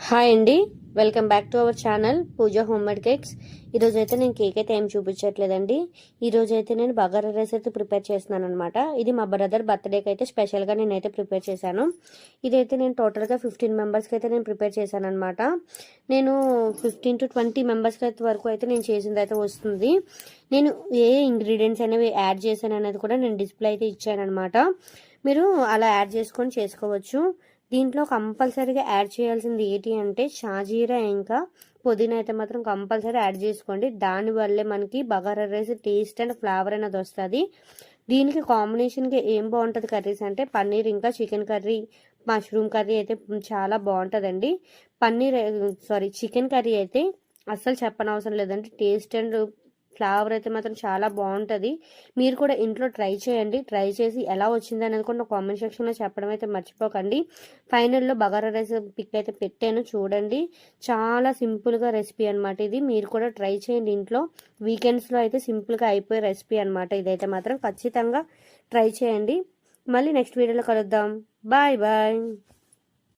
Hi అండి, welcome back to our channel Pooja homemade cakes. ఈరోజు అయితే నేను కేక్ అయితే ఏం చూపించట్లేదండి. ఈరోజు అయితే నేను బగారా రైస్ అయితే ప్రిపేర్ చేస్తున్నాను అనమాట. ఇది మా బ్రదర్ బర్త్డేకి అయితే స్పెషల్గా నేనైతే ప్రిపేర్ చేశాను. ఇదైతే నేను టోటల్గా 15 మెంబర్స్కి అయితే నేను ప్రిపేర్ చేశాను అనమాట. నేను 15 to 20 మెంబర్స్కి అయితే వరకు అయితే నేను చేసింది అయితే వస్తుంది. నేను ఏ ఇంగ్రీడియంట్స్ అనేవి యాడ్ చేశాను అనేది కూడా నేను డిస్ప్లే అయితే ఇచ్చాను అనమాట. మీరు అలా యాడ్ చేసుకొని చేసుకోవచ్చు. దీంట్లో కంపల్సరీగా యాడ్ చేయాల్సింది ఏంటి అంటే షాజీరా ఇంకా పుదీనా అయితే మాత్రం కంపల్సరీ యాడ్ చేసుకోండి. దానివల్లే మనకి bagara rice taste and flavour అనేది వస్తుంది. దీనికి కాంబినేషన్కి ఏం బాగుంటుంది కర్రీస్ అంటే పన్నీర్ ఇంకా చికెన్ కర్రీ, మష్రూమ్ కర్రీ అయితే చాలా బాగుంటుందండి. చికెన్ కర్రీ అయితే అస్సలు చెప్పనవసరం లేదండి. టేస్ట్ అండ్ ఫ్లేవర్ అయితే మాత్రం చాలా బాగుంటుంది. మీరు కూడా ఇంట్లో ట్రై చేయండి. ట్రై చేసి ఎలా వచ్చింది అనేది కూడా కామెంట్ సెక్షన్లో చెప్పడం అయితే మర్చిపోకండి. ఫైనల్లో బగారా రైస్ పిక్ అయితే పెట్టాను, చూడండి. చాలా సింపుల్గా రెసిపీ అనమాట ఇది. మీరు కూడా ట్రై చేయండి ఇంట్లో. వీకెండ్స్లో అయితే సింపుల్గా అయిపోయే రెసిపీ అనమాట. ఇదైతే మాత్రం ఖచ్చితంగా ట్రై చేయండి. మళ్ళీ నెక్స్ట్ వీడియోలో కలుద్దాం. Bye bye.